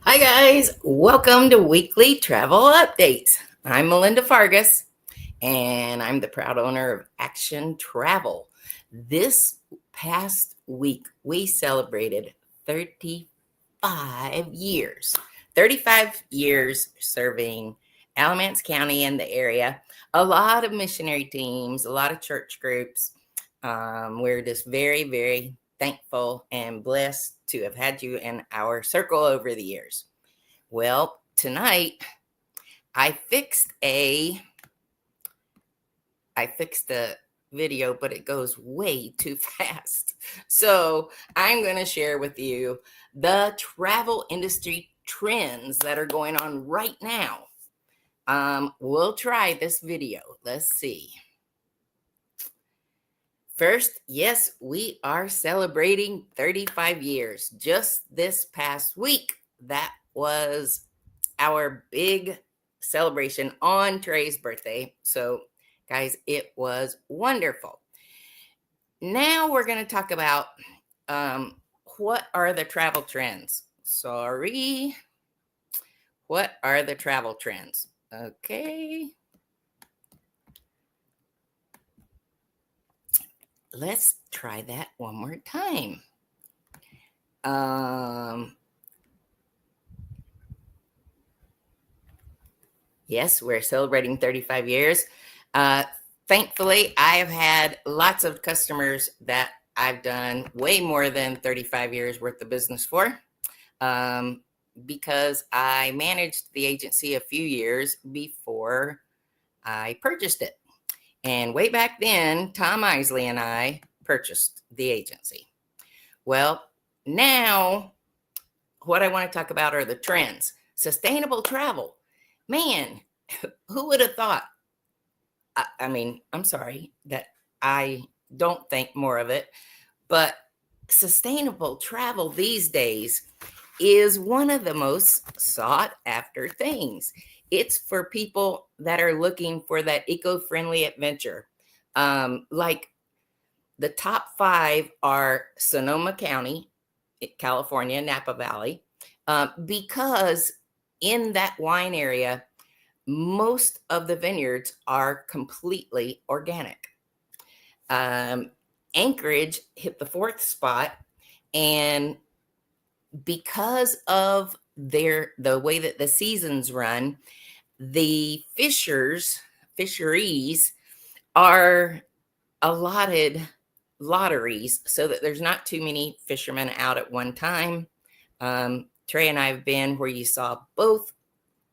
Hi guys, welcome to Weekly Travel Updates. I'm Melinda Fargas and I'm the proud owner of Action Travel. This past week we celebrated 35 years. 35 years serving Alamance County and the area. A lot of missionary teams, a lot of church groups. We're just very, very thankful and blessed to have had you in our circle over the years. Well, tonight I fixed a video, but it goes way too fast. So I'm going to share with you the travel industry trends that are going on right now. We'll try this video. Let's see. First, yes, we are celebrating 35 years. Just this past week, that was our big celebration on Trey's birthday. So, guys, it was wonderful. Now we're going to talk about what are the travel trends. What are the travel trends? Okay. Let's try that one more time. Yes, we're celebrating 35 years. Thankfully, I have had lots of customers that I've done way more than 35 years worth of business for, because I managed the agency a few years before I purchased it. And way back then, Tom Isley and I purchased the agency. Well, now what I want to talk about are the trends. Sustainable travel. Man, who would have thought? I mean, I'm sorry that I don't think more of it, but sustainable travel these days is one of the most sought after things. It's for people that are looking for that eco-friendly adventure. Like the top 5 are Sonoma County, California, Napa Valley, because in that wine area, most of the vineyards are completely organic. Anchorage hit the 4th spot, and because of the way that the seasons run, the fisheries are allotted lotteries so that there's not too many fishermen out at one time. Trey and I have been where you saw both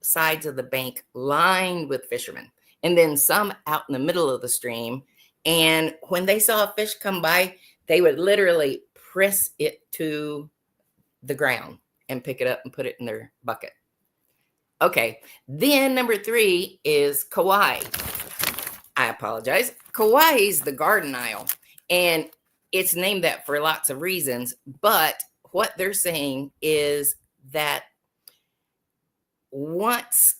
sides of the bank lined with fishermen, and then some out in the middle of the stream. And when they saw a fish come by, they would literally press it to the ground and pick it up and put it in their bucket. Okay, then number 3 is Kauai. I apologize. Kauai is the Garden Isle, and it's named that for lots of reasons, but what they're saying is that once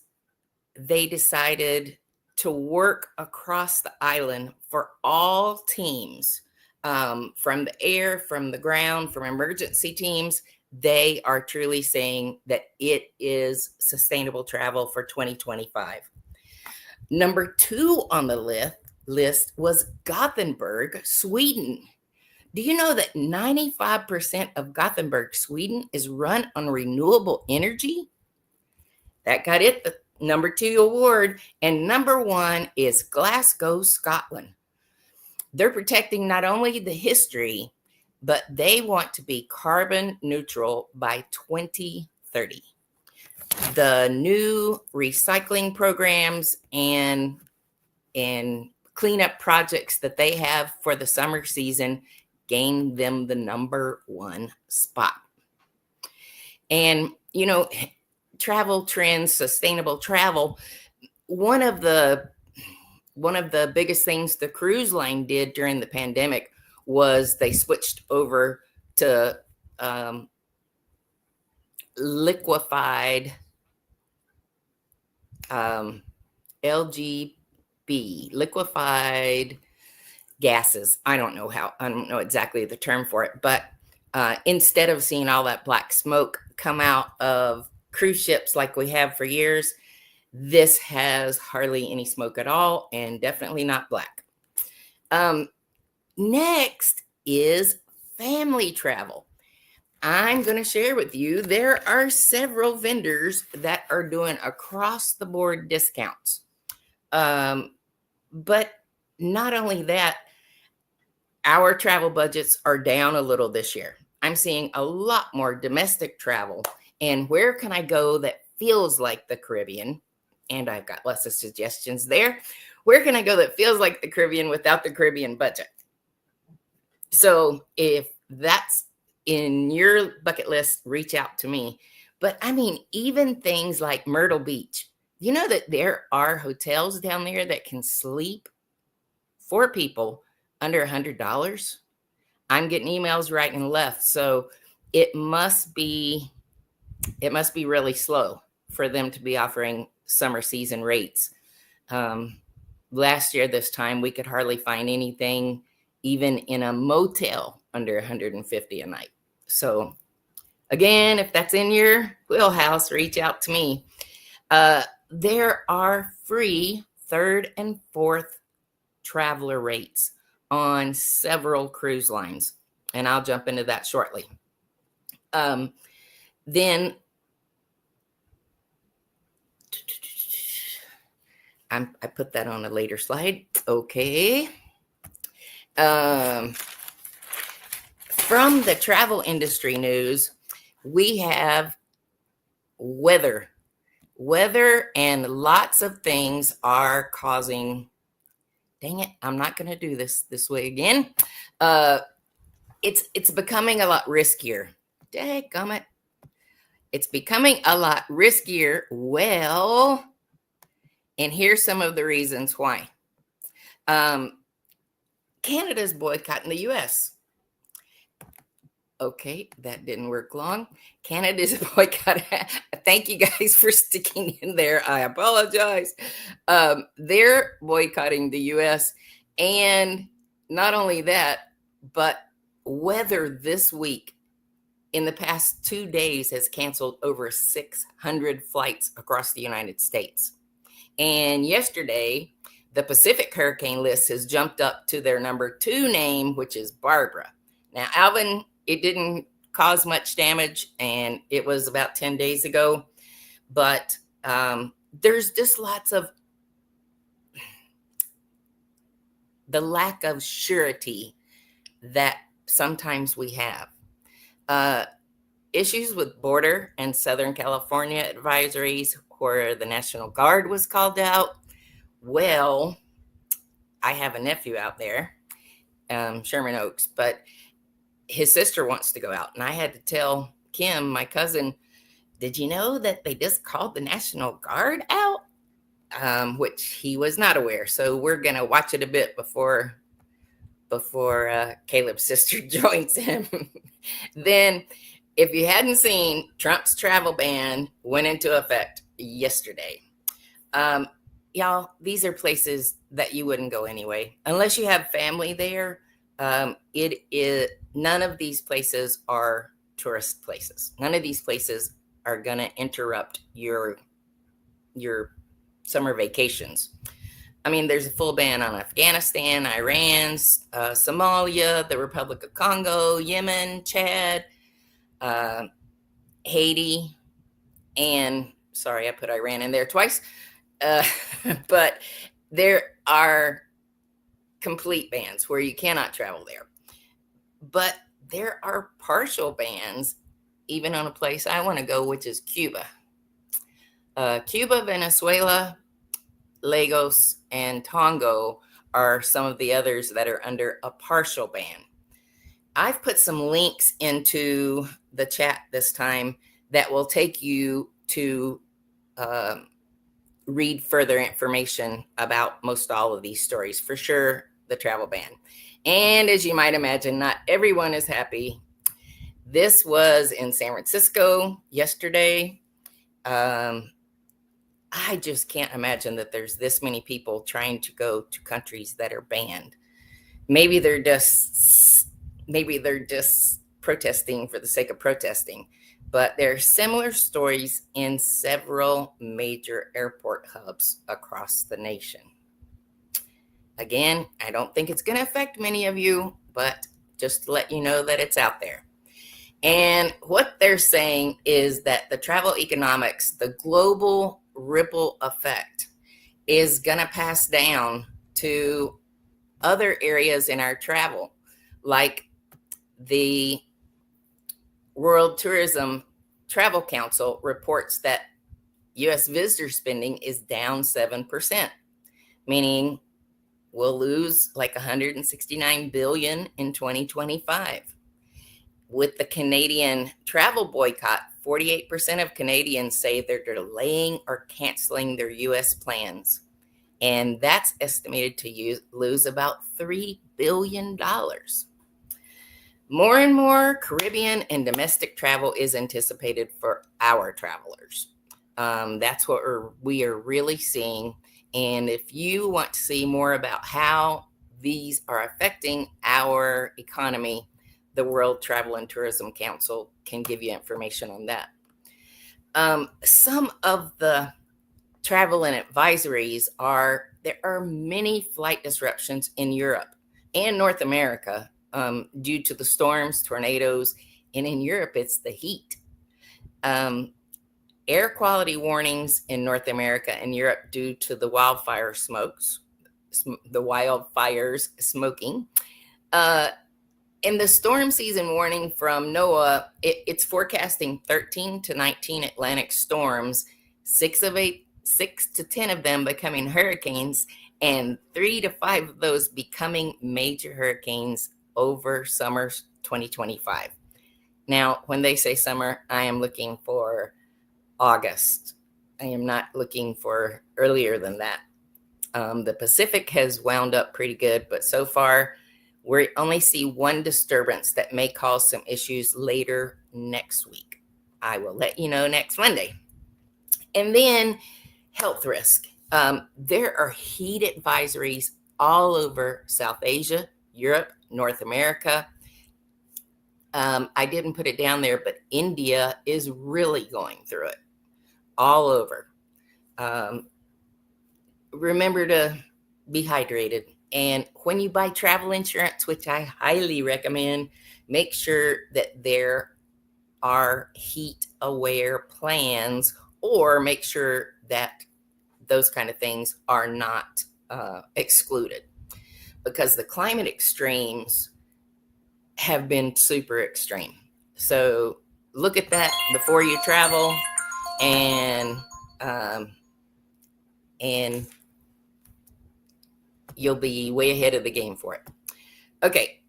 they decided to work across the island for all teams, from the air, from the ground, from emergency teams, they are truly saying that it is sustainable travel for 2025. Number 2 on the list was Gothenburg, Sweden. Do you know that 95% of Gothenburg, Sweden is run on renewable energy? That got it the number 2 award. And number 1 is Glasgow, Scotland. They're protecting not only the history, but they want to be carbon neutral by 2030. The new recycling programs and cleanup projects that they have for the summer season gained them the number one spot. And, travel trends, sustainable travel, one of the biggest things the cruise line did during the pandemic was they switched over to liquefied LGB, liquefied gases. I don't know exactly the term for it, but instead of seeing all that black smoke come out of cruise ships like we have for years, this has hardly any smoke at all, and definitely not black. Next is family travel. I'm going to share with you, there are several vendors that are doing across the board discounts. But not only that, our travel budgets are down a little this year. I'm seeing a lot more domestic travel. And where can I go that feels like the Caribbean? And I've got lots of suggestions there. Where can I go that feels like the Caribbean without the Caribbean budget? So if that's in your bucket list, reach out to me. But I mean, even things like Myrtle Beach, you know that there are hotels down there that can sleep 4 people under $100. I'm getting emails right and left. So it must be really slow for them to be offering summer season rates. Last year, this time, we could hardly find anything, even in a motel, under $150 a night. So again, if that's in your wheelhouse, reach out to me. There are free 3rd and 4th traveler rates on several cruise lines, and I'll jump into that shortly. Then I put that on a later slide. Okay. From the travel industry news, we have weather, and lots of things are causing. Dang it, I'm not going to do this way again. It's becoming a lot riskier. Dadgummit. It's becoming a lot riskier. Well, and here's some of the reasons why. Canada's boycotting the U.S. Okay, that didn't work long. Canada's boycotting. Thank you guys for sticking in there. I apologize. They're boycotting the U.S. And not only that, but weather this week in the past 2 days has canceled over 600 flights across the United States. And yesterday, the Pacific hurricane list has jumped up to their number 2 name, which is Barbara. Now, Alvin, it didn't cause much damage, and it was about 10 days ago. But there's just lots of the lack of surety that sometimes we have. Issues with border and Southern California advisories where the National Guard was called out. Well, I have a nephew out there, Sherman Oaks, but his sister wants to go out. And I had to tell Kim, my cousin, did you know that they just called the National Guard out? Which he was not aware. So we're going to watch it a bit before Caleb's sister joins him. Then, if you hadn't seen, Trump's travel ban went into effect yesterday. Y'all, these are places that you wouldn't go anyway, unless you have family there. None of these places are tourist places. None of these places are going to interrupt your summer vacations. I mean, there's a full ban on Afghanistan, Iran, Somalia, the Republic of Congo, Yemen, Chad, Haiti, and sorry, I put Iran in there twice. But there are complete bans where you cannot travel there. But there are partial bans even on a place I want to go, which is Cuba. Cuba, Venezuela, Lagos, and Tonga are some of the others that are under a partial ban. I've put some links into the chat this time that will take you to read further information about most all of these stories. For sure, the travel ban. And as you might imagine, not everyone is happy. This was in San Francisco yesterday. I just can't imagine that there's this many people trying to go to countries that are banned. Maybe they're just protesting for the sake of protesting. But there are similar stories in several major airport hubs across the nation. Again, I don't think it's going to affect many of you, but just to let you know that it's out there. And what they're saying is that the travel economics, the global ripple effect, is going to pass down to other areas in our travel, like the World Tourism Travel Council reports that U.S. visitor spending is down 7%, meaning we'll lose like $169 billion in 2025. With the Canadian travel boycott, 48% of Canadians say they're delaying or canceling their U.S. plans. And that's estimated to lose about $3 billion. More and more Caribbean and domestic travel is anticipated for our travelers. That's what we are really seeing. And if you want to see more about how these are affecting our economy, the World Travel and Tourism Council can give you information on that. Some of the travel and advisories are there are many flight disruptions in Europe and North America due to the storms, tornadoes, and in Europe, it's the heat. Air quality warnings in North America and Europe due to the wildfires smoking. In the storm season warning from NOAA, it's forecasting 13 to 19 Atlantic storms, 6 to 10 of them becoming hurricanes, and 3 to 5 of those becoming major hurricanes over summer 2025. Now, when they say summer, I am looking for August. I am not looking for earlier than that. The Pacific has wound up pretty good, but so far, we only see one disturbance that may cause some issues later next week. I will let you know next Monday. And then health risk. There are heat advisories all over South Asia, Europe, North America. I didn't put it down there, but India is really going through it all over. Remember to be hydrated. And when you buy travel insurance, which I highly recommend, make sure that there are heat aware plans, or make sure that those kind of things are not excluded, because the climate extremes have been super extreme. So look at that before you travel, and you'll be way ahead of the game for it. Okay,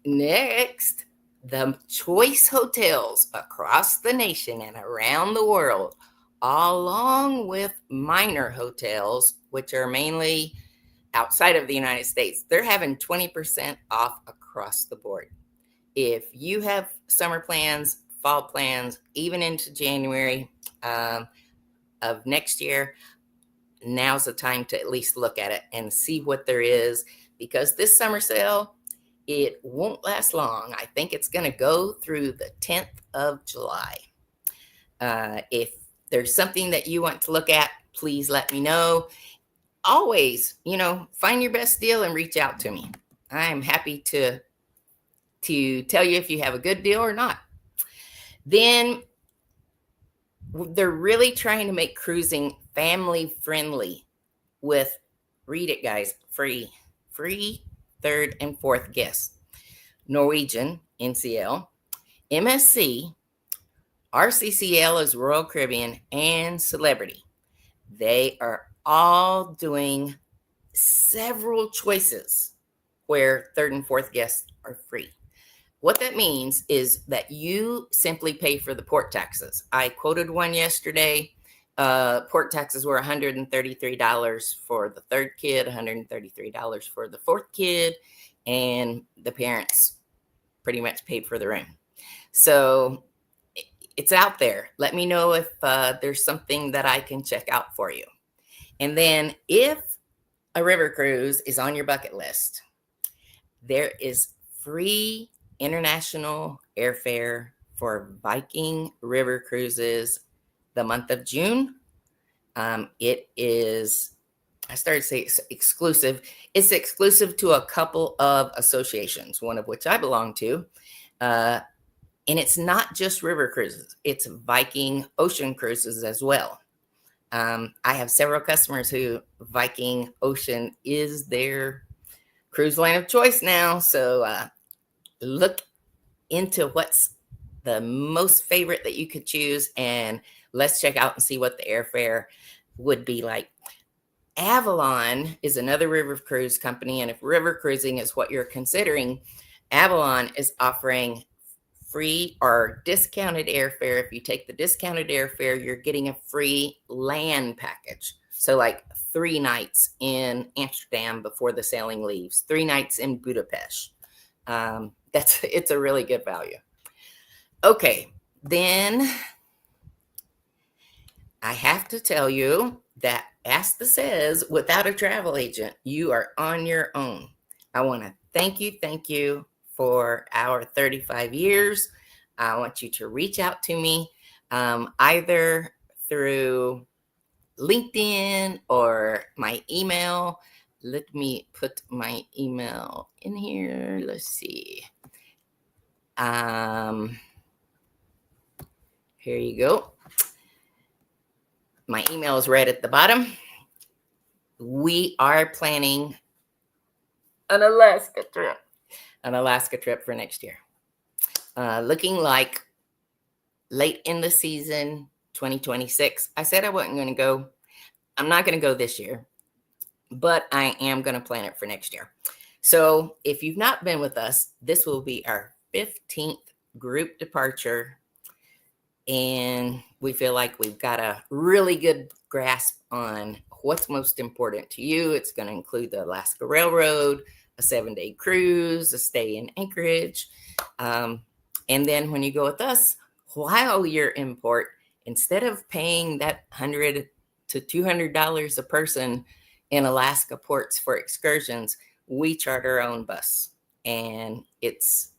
next, the choice hotels across the nation and around the world, along with minor hotels, which are mainly outside of the United States, they're having 20% off across the board. If you have summer plans, fall plans, even into January of next year, now's the time to at least look at it and see what there is, because this summer sale, it won't last long. I think it's going to go through the 10th of July. If there's something that you want to look at, please let me know. Always, find your best deal and reach out to me. I'm happy to tell you if you have a good deal or not. Then they're really trying to make cruising family friendly with, read it guys, free third and fourth guests. Norwegian, NCL, MSC, RCCL is Royal Caribbean, and Celebrity. They are all doing several choices where third and fourth guests are free. what that means is that you simply pay for the port taxes. I quoted one yesterday. Port taxes were $133 for the third kid, $133 for the fourth kid, and the parents pretty much paid for the room. So it's out there. Let me know if there's something that I can check out for you. And then if a river cruise is on your bucket list, there is free international airfare for Viking river cruises the month of June. It is, I started to say it's exclusive. It's exclusive to a couple of associations, one of which I belong to. And it's not just river cruises, it's Viking ocean cruises as well. I have several customers who Viking Ocean is their cruise line of choice now. So look into what's the most favorite that you could choose, and let's check out and see what the airfare would be like. Avalon is another river cruise company, and if river cruising is what you're considering, Avalon is offering free or discounted airfare. If you take the discounted airfare, you're getting a free land package. So like 3 nights in Amsterdam before the sailing leaves, 3 nights in Budapest. It's a really good value. Okay, then I have to tell you that Asta says, without a travel agent, you are on your own. I want to thank you for our 35 years. I want you to reach out to me either through LinkedIn or my email. Let me put my email in here. Let's see. Here you go. My email is right at the bottom. We are planning an Alaska trip for next year. Looking like late in the season, 2026. I said I wasn't going to go. I'm not going to go this year, but I am going to plan it for next year. So if you've not been with us, this will be our 15th group departure. And we feel like we've got a really good grasp on what's most important to you. It's going to include the Alaska Railroad, a 7-day cruise, a stay in Anchorage. And then when you go with us, while you're in port, instead of paying that $100 to $200 a person in Alaska ports for excursions, we charter our own bus. And it's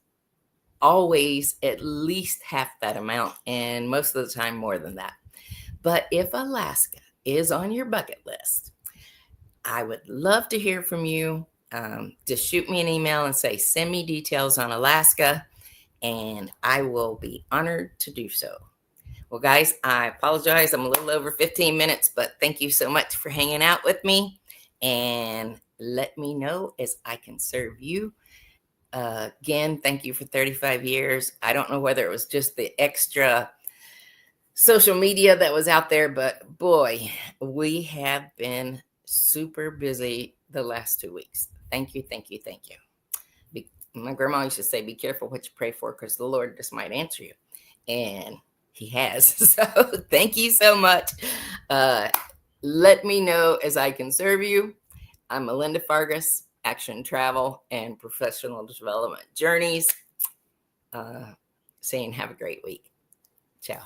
always at least half that amount, and most of the time more than that. But if Alaska is on your bucket list, I would love to hear from you. Just shoot me an email and say, send me details on Alaska, and I will be honored to do so. Well, guys, I apologize. I'm a little over 15 minutes, but thank you so much for hanging out with me, and let me know as I can serve you. Again, thank you for 35 years. I don't know whether it was just the extra social media that was out there, but boy, we have been super busy the last 2 weeks. Thank you. My grandma used to say, be careful what you pray for, because the Lord just might answer you. And he has. So thank you so much. Let me know as I can serve you. I'm Melinda Fargas, Action Travel and Professional Development Journeys. Saying have a great week. Ciao.